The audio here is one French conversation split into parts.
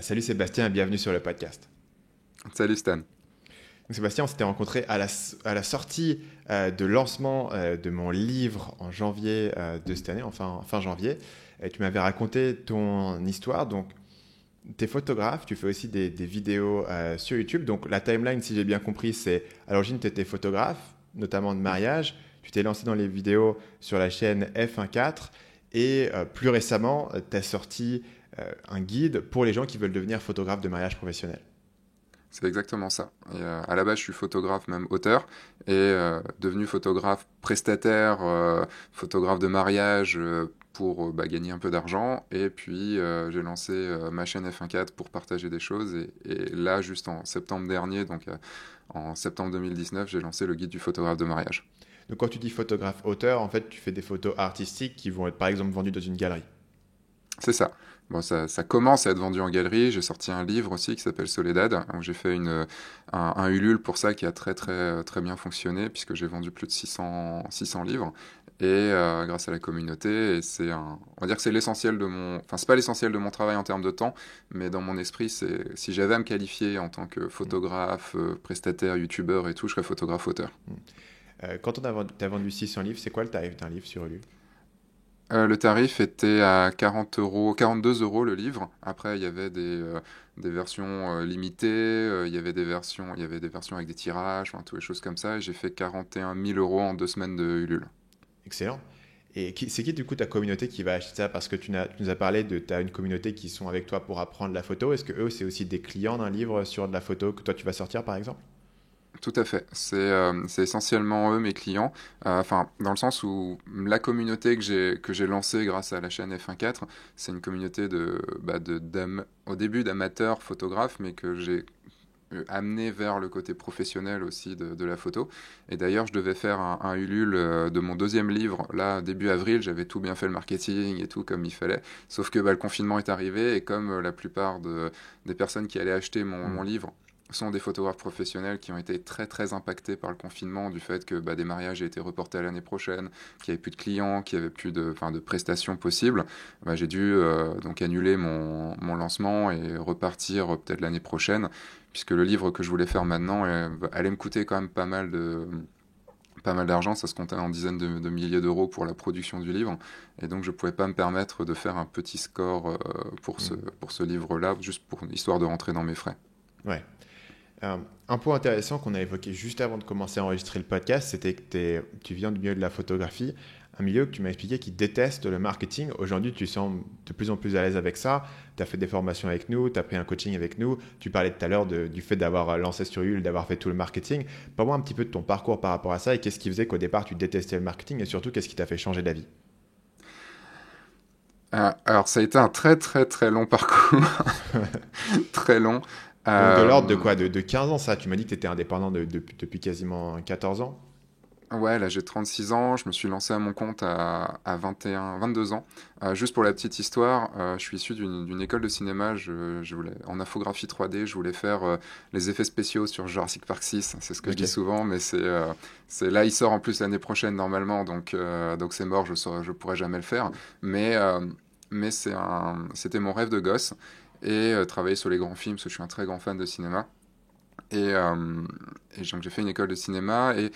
Salut Sébastien et bienvenue sur le podcast. Salut Stan. Donc Sébastien, on s'était rencontré à la sortie de lancement de mon livre en janvier de cette année, enfin fin janvier. Et tu m'avais raconté ton histoire. Donc, tu es photographe, tu fais aussi des vidéos sur YouTube. Donc, la timeline, si j'ai bien compris, c'est à l'origine, tu étais photographe, notamment de mariage. Tu t'es lancé dans les vidéos sur la chaîne F14 et plus récemment, tu as sorti un guide pour les gens qui veulent devenir photographe de mariage professionnel. C'est exactement ça. Et, à la base, je suis photographe, même auteur, et devenu photographe prestataire, photographe de mariage pour gagner un peu d'argent. Et puis, j'ai lancé ma chaîne F14 pour partager des choses. Et là, juste en septembre dernier, donc en septembre 2019, j'ai lancé le guide du photographe de mariage. Donc, quand tu dis photographe auteur, en fait, tu fais des photos artistiques qui vont être, par exemple, vendues dans une galerie. C'est ça. Bon, ça commence à être vendu en galerie. J'ai sorti un livre aussi qui s'appelle Soledad. Donc j'ai fait un Ulule pour ça qui a très très très bien fonctionné puisque j'ai vendu plus de 600 livres. Et grâce à la communauté, et on va dire que c'est l'essentiel de enfin c'est pas l'essentiel de mon travail en termes de temps, mais dans mon esprit, si j'avais à me qualifier en tant que photographe, prestataire, youtubeur et tout, je serais photographe auteur. Quand tu as vendu 600 livres, c'est quoi le tarif d'un livre sur Ulule? Le tarif était à 40 euros, 42 euros le livre. Après, il y avait des versions limitées, il y avait des versions avec des tirages, enfin, toutes les choses comme ça. Et j'ai fait 41 000 euros en 2 semaines de Ulule. Excellent. Et c'est qui, du coup, ta communauté qui va acheter ça? Parce que tu nous as parlé de tu as une communauté qui sont avec toi pour apprendre la photo. Est-ce que eux, c'est aussi des clients d'un livre sur de la photo que toi, tu vas sortir, par exemple? Tout à fait. C'est essentiellement eux mes clients. Enfin, dans le sens où la communauté que j'ai lancée grâce à la chaîne F14, c'est une communauté au début d'amateurs photographes, mais que j'ai amené vers le côté professionnel aussi de la photo. Et d'ailleurs, je devais faire un Ulule de mon deuxième livre. Là, début avril, j'avais tout bien fait le marketing et tout comme il fallait. Sauf que le confinement est arrivé et comme la plupart des personnes qui allaient acheter mon livre sont des photographes professionnels qui ont été très très impactés par le confinement du fait que des mariages aient été reportés à l'année prochaine, qu'il n'y avait plus de clients, qu'il n'y avait plus de prestations possibles. J'ai dû donc annuler mon lancement et repartir peut-être l'année prochaine puisque le livre que je voulais faire maintenant allait me coûter quand même pas mal d'argent, ça se comptait en dizaines de milliers d'euros pour la production du livre, et donc je ne pouvais pas me permettre de faire un petit score pour ce livre-là, juste pour histoire de rentrer dans mes frais. Ouais. Un point intéressant qu'on a évoqué juste avant de commencer à enregistrer le podcast, c'était que tu viens du milieu de la photographie, un milieu que tu m'as expliqué qui déteste le marketing. Aujourd'hui, tu sembles de plus en plus à l'aise avec ça. Tu as fait des formations avec nous, tu as pris un coaching avec nous. Tu parlais tout à l'heure du fait d'avoir lancé sur Ulule, d'avoir fait tout le marketing. Parle-moi un petit peu de ton parcours par rapport à ça et qu'est-ce qui faisait qu'au départ, tu détestais le marketing et surtout, qu'est-ce qui t'a fait changer d'avis? Alors ça a été un très très très long parcours, très long. Donc, de l'ordre de Euh, quoi? De 15 ans, ça? Tu m'as dit que tu étais indépendant depuis quasiment 14 ans? Ouais, là j'ai 36 ans, je me suis lancé à mon compte à 21, 22 ans. Juste pour la petite histoire, je suis issu d'une école de cinéma, je voulais, en infographie 3D, je voulais faire les effets spéciaux sur Jurassic Park 6, c'est ce que je dis Ok. souvent, mais là il sort en plus l'année prochaine normalement, donc c'est mort, je pourrai jamais le faire. Mais, euh, mais c'était mon rêve de gosse, et travailler sur les grands films, parce que je suis un très grand fan de cinéma. Et, euh, et donc j'ai fait une école de cinéma, et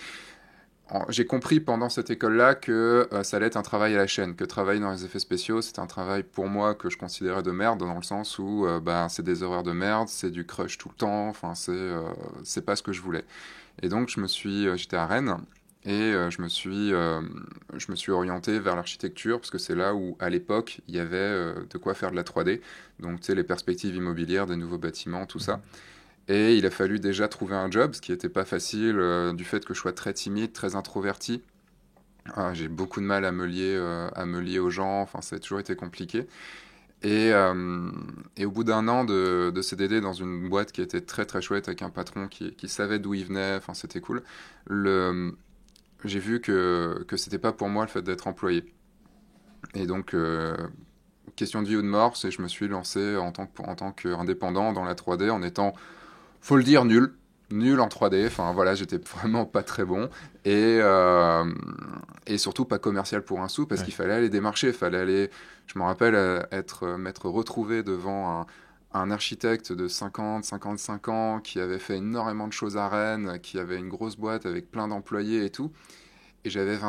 j'ai compris pendant cette école-là que ça allait être un travail à la chaîne, que travailler dans les effets spéciaux, c'était un travail pour moi que je considérais de merde, dans le sens où c'est des horaires de merde, c'est du crush tout le temps, enfin c'est pas ce que je voulais. Et donc j'étais à Rennes et je me suis orienté vers l'architecture parce que c'est là où à l'époque il y avait de quoi faire de la 3D, donc tu sais les perspectives immobilières des nouveaux bâtiments, tout ça. Et il a fallu déjà trouver un job, ce qui n'était pas facile, du fait que je sois très timide, très introverti. J'ai beaucoup de mal à me lier aux gens, enfin ça a toujours été compliqué. Et au bout d'un an de CDD dans une boîte qui était très très chouette, avec un patron qui savait d'où il venait, enfin c'était cool, le, j'ai vu que c'était pas pour moi le fait d'être employé. Et donc, question de vie ou de mort, je me suis lancé en tant qu'indépendant dans la 3D en étant, faut le dire, nul en 3D. Enfin voilà, j'étais vraiment pas très bon et surtout pas commercial pour un sou parce Ouais. qu'il fallait aller démarcher, fallait aller. Je me rappelle m'être retrouvé devant un architecte de 50, 55 ans qui avait fait énormément de choses à Rennes, qui avait une grosse boîte avec plein d'employés et tout. Et j'avais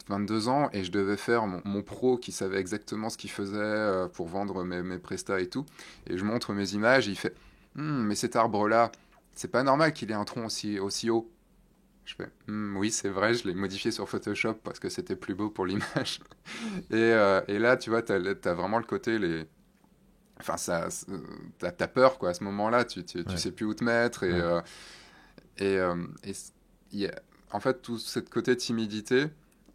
22 ans et je devais faire mon pro qui savait exactement ce qu'il faisait pour vendre mes prestats et tout. Et je montre mes images et il fait mais cet arbre-là, c'est pas normal qu'il ait un tronc aussi haut. Je fais oui, c'est vrai, je l'ai modifié sur Photoshop parce que c'était plus beau pour l'image. Et là, tu vois, t'as vraiment le côté, enfin, t'as peur, quoi, à ce moment-là, tu Ouais. sais plus où te mettre. Ouais. Et il y a- en fait, tout ce côté timidité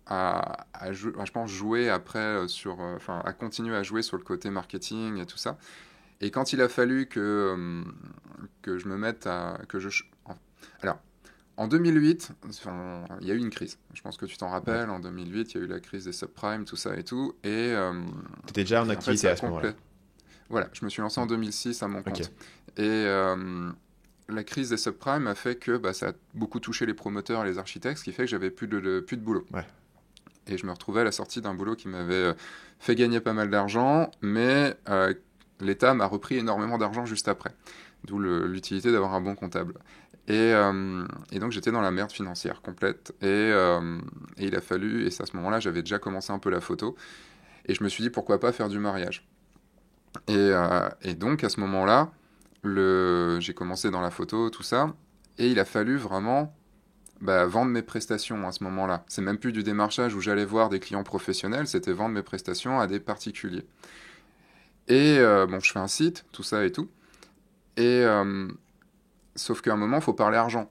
je pense, jouer après enfin, à continuer à jouer sur le côté marketing et tout ça. Et quand il a fallu que je me mette alors, en 2008, enfin, il y a eu une crise. Je pense que tu t'en Ouais. rappelles. En 2008, il y a eu la crise des subprimes, tout ça et tout. T'étais déjà en Et en fait, activité ça a à ce moment-là. complet. Voilà, je me suis lancé en 2006 à mon Ok. compte. Et la crise des subprimes a fait que bah, ça a beaucoup touché les promoteurs et les architectes, ce qui fait que j'avais plus de boulot. Ouais. Et je me retrouvais à la sortie d'un boulot qui m'avait fait gagner pas mal d'argent, mais l'État m'a repris énormément d'argent juste après. D'où l'utilité d'avoir un bon comptable. Et donc j'étais dans la merde financière complète. Et il a fallu, et c'est à ce moment-là, j'avais déjà commencé un peu la photo. Et je me suis dit pourquoi pas faire du mariage. Et donc à ce moment-là, j'ai commencé dans la photo, tout ça. Et il a fallu vraiment bah, vendre mes prestations à ce moment-là. C'est même plus du démarchage où j'allais voir des clients professionnels, c'était vendre mes prestations à des particuliers. Et bon, je fais un site, tout ça et tout. Et sauf qu'à un moment, il faut parler argent.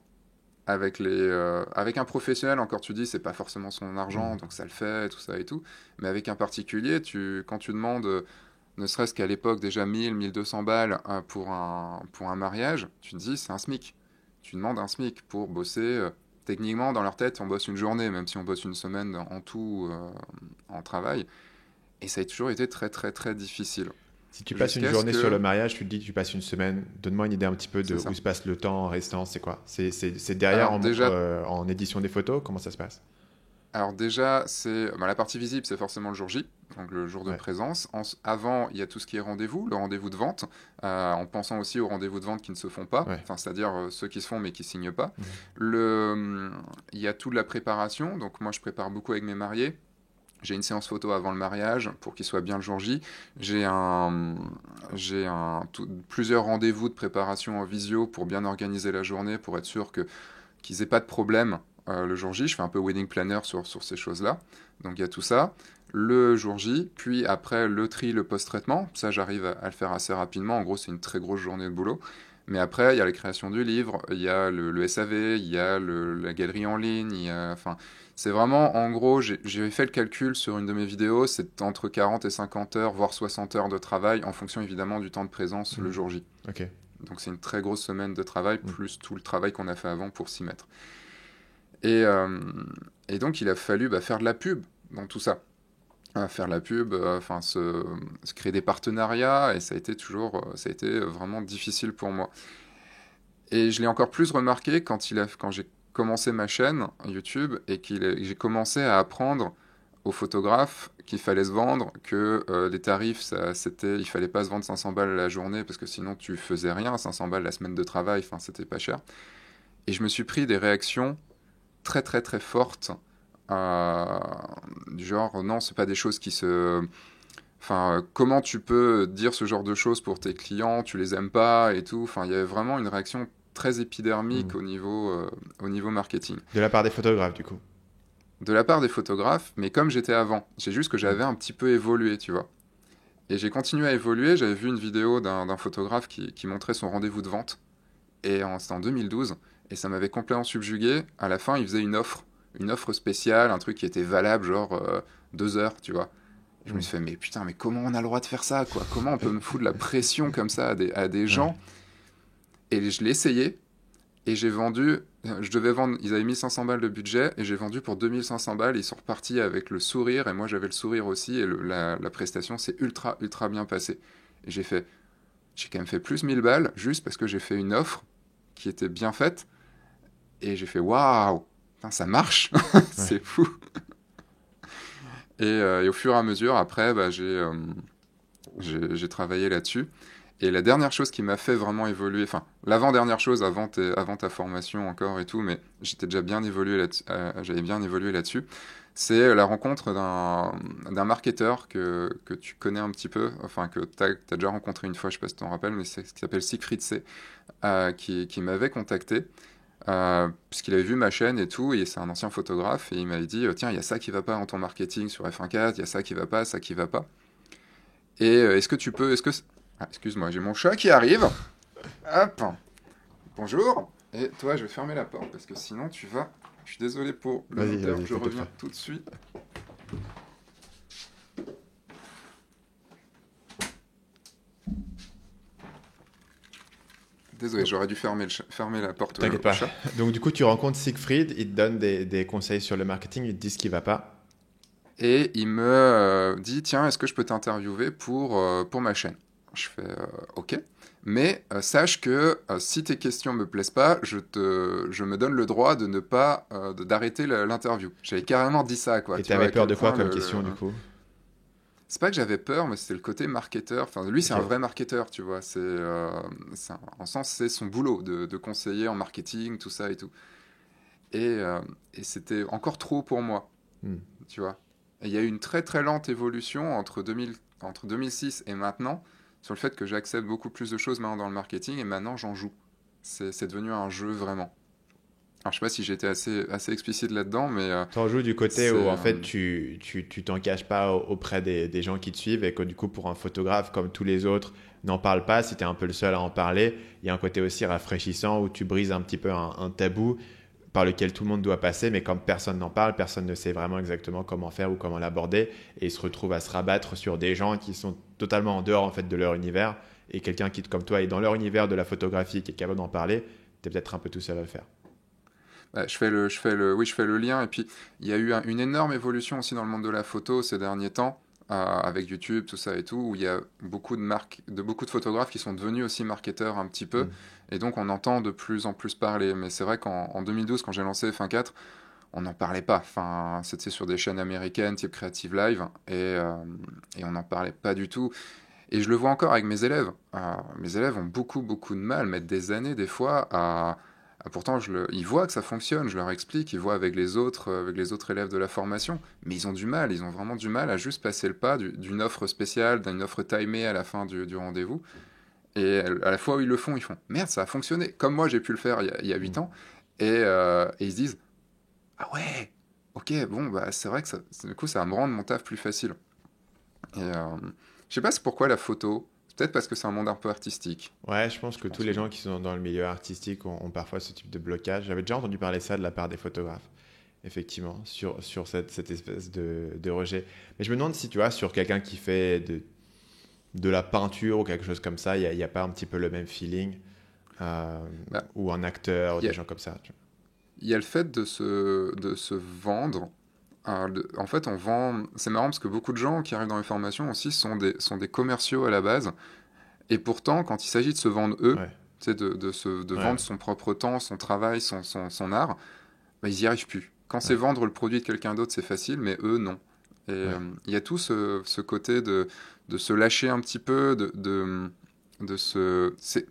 Avec un professionnel, encore tu dis, c'est pas forcément son argent, Mhm. donc ça le fait, tout ça et tout. Mais avec un particulier, quand tu demandes, ne serait-ce qu'à l'époque déjà 1000, 1200 balles pour un mariage, tu te dis, c'est un SMIC. Tu demandes un SMIC pour bosser. Techniquement, dans leur tête, on bosse une journée, même si on bosse une semaine en tout en travail. Et ça a toujours été très, très, très difficile. Si tu passes une Jusqu'à ce journée sur le que. mariage, tu te dis que tu passes une semaine. Donne-moi une idée un petit peu de C'est où ça. se passe le temps en restant. C'est quoi? C'est derrière Alors, déjà, en édition des photos? Comment ça se passe? la partie visible, c'est forcément le jour J, donc le jour de Ouais. présence. Avant, il y a tout ce qui est rendez-vous, le rendez-vous de vente, en pensant aussi aux rendez-vous de vente qui ne se font pas, Ouais. enfin, c'est-à-dire ceux qui se font mais qui signent pas. Mhm. Il y a toute la préparation, donc moi je prépare beaucoup avec mes mariés. J'ai une séance photo avant le mariage pour qu'il soit bien le jour J. J'ai un, plusieurs rendez-vous de préparation en visio pour bien organiser la journée, pour être sûr qu'ils aient pas de problème le jour J. Je fais un peu wedding planner sur ces choses-là. Donc il y a tout ça. Le jour J, puis après le tri, le post-traitement. Ça, j'arrive à le faire assez rapidement. En gros, c'est une très grosse journée de boulot. Mais après, il y a la création du livre, il y a le SAV, il y a la galerie en ligne. Enfin, c'est vraiment, en gros, j'ai fait le calcul sur une de mes vidéos, c'est entre 40 et 50 heures, voire 60 heures de travail, en fonction évidemment du temps de présence le Mhm. jour J. Ok. Donc c'est une très grosse semaine de travail, Mhm. plus tout le travail qu'on a fait avant pour s'y mettre. Et, euh, et donc il a fallu faire de la pub dans tout ça. Faire de la pub, enfin se créer des partenariats, et ça a été vraiment difficile pour moi. Et je l'ai encore plus remarqué quand j'ai commencé ma chaîne YouTube et j'ai commencé à apprendre aux photographes qu'il fallait se vendre, que les tarifs, il fallait pas se vendre 500 balles la journée parce que sinon tu faisais rien, 500 balles la semaine de travail, enfin c'était pas cher. Et je me suis pris des réactions très très très fortes, euh, du genre non, c'est pas des choses qui se. Enfin, comment tu peux dire ce genre de choses pour tes clients, tu les aimes pas et tout. Enfin, il y avait vraiment une réaction très épidermique Mhm. au niveau marketing. De la part des photographes, du coup. De la part des photographes, mais comme j'étais avant, c'est juste que Mhm. j'avais un petit peu évolué, tu vois. Et j'ai continué à évoluer, j'avais vu une vidéo d'un photographe qui montrait son rendez-vous de vente, et c'était en 2012, et ça m'avait complètement subjugué. À la fin, il faisait une offre spéciale, un truc qui était valable, genre 2 heures, tu vois. Je me Mhm. suis fait, mais putain, mais comment on a le droit de faire ça, quoi? Comment on peut me foutre de la pression comme ça à des Ouais. gens? Et je l'ai essayé, et j'ai vendu, je devais vendre, ils avaient mis 500 balles de budget, et j'ai vendu pour 2500 balles, ils sont repartis avec le sourire, et moi j'avais le sourire aussi, et la prestation s'est ultra, ultra bien passée. Et j'ai quand même fait plus 1000 balles, juste parce que j'ai fait une offre qui était bien faite, et j'ai fait, waouh, putain, ça marche, Ouais. c'est fou. Et au fur et à mesure, après, j'ai travaillé là-dessus. Et la dernière chose qui m'a fait vraiment évoluer, enfin, l'avant-dernière chose avant ta formation encore et tout, mais j'étais déjà bien évolué j'avais bien évolué là-dessus, c'est la rencontre d'un marketeur que tu connais un petit peu, enfin, que tu as déjà rencontré une fois, je sais pas si tu t'en rappelles, mais c'est ce qui s'appelle Siegfried C, qui m'avait contacté, puisqu'il avait vu ma chaîne et tout, et c'est un ancien photographe, et il m'avait dit, tiens, il y a ça qui va pas dans ton marketing sur F1.4, il y a ça qui va pas, ça qui va pas. Et est-ce que tu peux, est-ce que... Ah, excuse-moi, j'ai mon chat qui arrive. Hop. Bonjour. Et toi, je vais fermer la porte parce que sinon tu vas... Je suis désolé pour le monteur, je reviens tout de suite. Désolé, j'aurais dû fermer la porte. T'inquiète pas. Donc du coup, tu rencontres Siegfried, il te donne des conseils sur le marketing, il te dit ce qui va pas. Et il me dit, tiens, est-ce que je peux t'interviewer pour ma chaîne? Je fais, ok. Mais sache que si tes questions me plaisent pas, je me donne le droit de ne pas d'arrêter l'interview. J'avais carrément dit ça, quoi. Et Tu vois, t'avais à peur quel de quoi point comme question du coup? C'est pas que j'avais peur, mais c'était le côté marketeur. Enfin, lui, c'est un Ok. vrai marketeur, tu vois. En sens, c'est son boulot de conseiller en marketing, tout ça et tout. Et, euh, et c'était encore trop pour moi, Hmm. tu vois. Et il y a eu une très très lente évolution entre 2006 et maintenant sur le fait que j'accepte beaucoup plus de choses maintenant dans le marketing et maintenant j'en joue. C'est devenu un jeu vraiment. Alors je sais pas si j'étais assez explicite là-dedans, mais T'en joues du côté c'est... où en fait tu t'en caches pas auprès des gens qui te suivent et que du coup pour un photographe comme tous les autres n'en parle pas, si tu es un peu le seul à en parler, il y a un côté aussi rafraîchissant où tu brises un petit peu un tabou par lequel tout le monde doit passer, mais comme personne n'en parle, personne ne sait vraiment exactement comment faire ou comment l'aborder et ils se retrouvent à se rabattre sur des gens qui sont totalement en dehors en fait de leur univers et quelqu'un qui comme toi est dans leur univers de la photographie qui est capable d'en parler, tu es peut-être un peu tout seul à le faire. Ouais, oui, je fais le lien. Et puis, il y a eu une énorme évolution aussi dans le monde de la photo ces derniers temps, avec YouTube, tout ça et tout, où il y a beaucoup de marques, beaucoup de photographes qui sont devenus aussi marketeurs un petit peu. Mm. Et donc, on entend de plus en plus parler. Mais c'est vrai qu'en 2012, quand j'ai lancé F1.4, on n'en parlait pas. Enfin, c'était sur des chaînes américaines, type Creative Live, et on n'en parlait pas du tout. Et je le vois encore avec mes élèves. Mes élèves ont beaucoup, beaucoup de mal, mettent des années des fois pourtant, ils voient que ça fonctionne, je leur explique, ils voient avec les autres élèves de la formation, mais ils ont du mal, ils ont vraiment du mal à juste passer le pas d'une offre spéciale, d'une offre timée à la fin du rendez-vous. Et à la fois où ils le font, ils font merde, ça a fonctionné, comme moi j'ai pu le faire il y a 8 Mm. ans. Et ils se disent ah ouais, ok, bon, bah c'est vrai que du coup ça va me rendre mon taf plus facile. Et je sais pas c'est pourquoi la photo, peut-être parce que c'est un monde un peu artistique. Ouais, je pense Je que tous pense les que. gens qui sont dans le milieu artistique ont parfois ce type de blocage. J'avais déjà entendu parler ça de la part des photographes, effectivement, sur cette espèce de rejet. Mais je me demande si, tu vois, sur quelqu'un qui fait de la peinture ou quelque chose comme ça, il y a pas un petit peu le même feeling, euh, Bah, ou un acteur, ou il y des a, gens comme ça. Tu il y a le fait de se vendre. En fait, on vend. C'est marrant parce que beaucoup de gens qui arrivent dans les formations aussi sont des commerciaux à la base. Et pourtant, quand il s'agit de se vendre eux, Ouais, tu sais, de ouais, vendre son propre temps, son travail, son art, bah, ils n'y arrivent plus. Quand c'est ouais, vendre le produit de quelqu'un d'autre, c'est facile, mais eux, non. Et ouais. il y a tout ce côté de se lâcher un petit peu, de se... C'est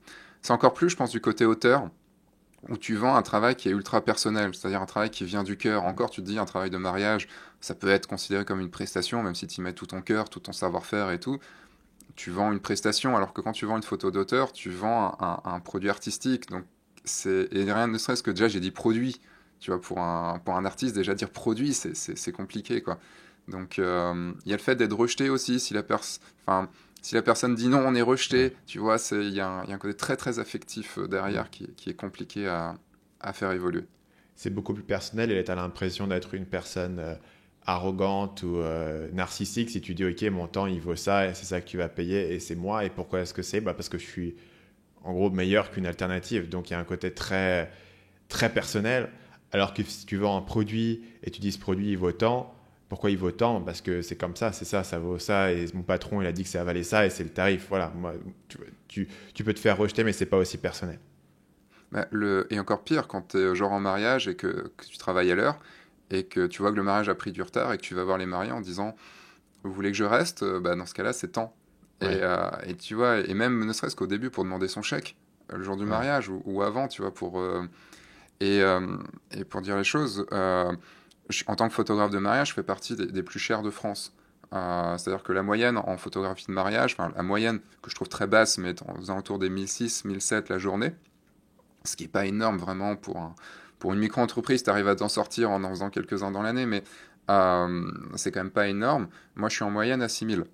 encore plus, je pense, du côté auteur où tu vends un travail qui est ultra personnel, c'est-à-dire un travail qui vient du cœur. Encore, tu te dis, un travail de mariage, ça peut être considéré comme une prestation, même si tu y mets tout ton cœur, tout ton savoir-faire et tout. Tu vends une prestation, alors que quand tu vends une photo d'auteur, tu vends un produit artistique. Donc, et rien ne serait-ce que déjà, j'ai dit produit. Tu vois, pour un artiste, déjà dire produit, c'est compliqué, quoi. Donc, il y a le fait d'être rejeté aussi. Enfin, si la personne dit non, on est Ouais. rejeté, tu vois, il y a un côté très très affectif Mm. derrière qui est compliqué à faire évoluer. C'est beaucoup plus personnel et tu as l'impression d'être une personne arrogante ou narcissique si tu dis ok mon temps il vaut ça et c'est ça que tu vas payer et c'est moi et pourquoi est-ce que c'est bah, parce que je suis en gros meilleur qu'une alternative donc il y a un côté très très personnel alors que si tu vends un produit et tu dis ce produit il vaut tant pourquoi il vaut tant parce que c'est comme ça c'est ça ça vaut ça et mon patron il a dit que ça valait ça et c'est le tarif voilà moi tu peux te faire rejeter mais c'est pas aussi personnel. Bah, et encore pire, quand tu es genre en mariage et que tu travailles à l'heure et que tu vois que le mariage a pris du retard et que tu vas voir les mariés en disant vous voulez que je reste? Bah, dans ce cas-là, c'est tant. Ouais. Et tu vois, et même ne serait-ce qu'au début pour demander son chèque, le jour du Ouais. mariage ou avant, tu vois, et, euh, et pour dire les choses, en tant que photographe de mariage, je fais partie des plus chers de France. C'est-à-dire que la moyenne en photographie de mariage, enfin la moyenne que je trouve très basse, mais aux alentours des 1006, 1007 la journée, ce qui n'est pas énorme vraiment pour une micro-entreprise, tu arrives à t'en sortir en faisant quelques-uns dans l'année, mais c'est quand même pas énorme. Moi, je suis en moyenne à 6000.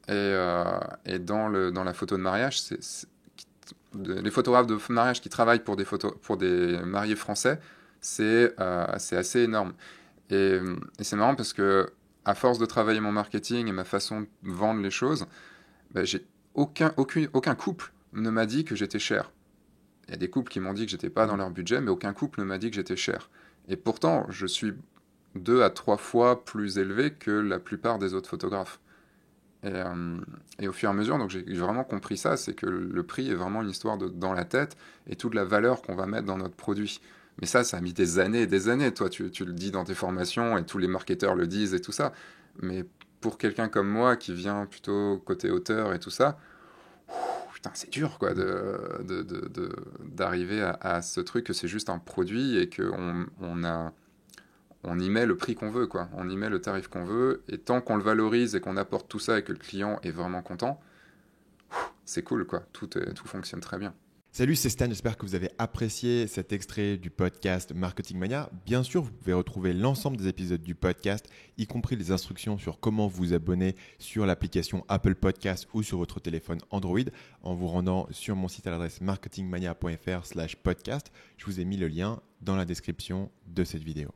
Et dans la photo de mariage, les photographes de mariage qui travaillent pour des mariés français, c'est assez énorme. Et c'est marrant parce que, à force de travailler mon marketing et ma façon de vendre les choses, bah, aucun couple ne m'a dit que j'étais cher. Il y a des couples qui m'ont dit que j'étais pas dans Mm. leur budget, mais aucun couple ne m'a dit que j'étais cher. Et pourtant, je suis 2 à 3 fois plus élevé que la plupart des autres photographes. Et au fur et à mesure, donc j'ai vraiment compris ça, c'est que le prix est vraiment une histoire dans la tête et toute la valeur qu'on va mettre dans notre produit. Mais ça a mis des années et des années. Toi, tu le dis dans tes formations et tous les marketeurs le disent et tout ça. Mais pour quelqu'un comme moi qui vient plutôt côté auteur et tout ça, putain, c'est dur quoi d'arriver à ce truc que c'est juste un produit et on y met le prix qu'on veut, quoi. On y met le tarif qu'on veut, et tant qu'on le valorise et qu'on apporte tout ça et que le client est vraiment content, c'est cool, quoi. Tout fonctionne très bien. Salut, c'est Stan, j'espère que vous avez apprécié cet extrait du podcast Marketing Mania. Bien sûr, vous pouvez retrouver l'ensemble des épisodes du podcast, y compris les instructions sur comment vous abonner sur l'application Apple Podcast ou sur votre téléphone Android en vous rendant sur mon site à l'adresse marketingmania.fr/podcast. Je vous ai mis le lien dans la description de cette vidéo.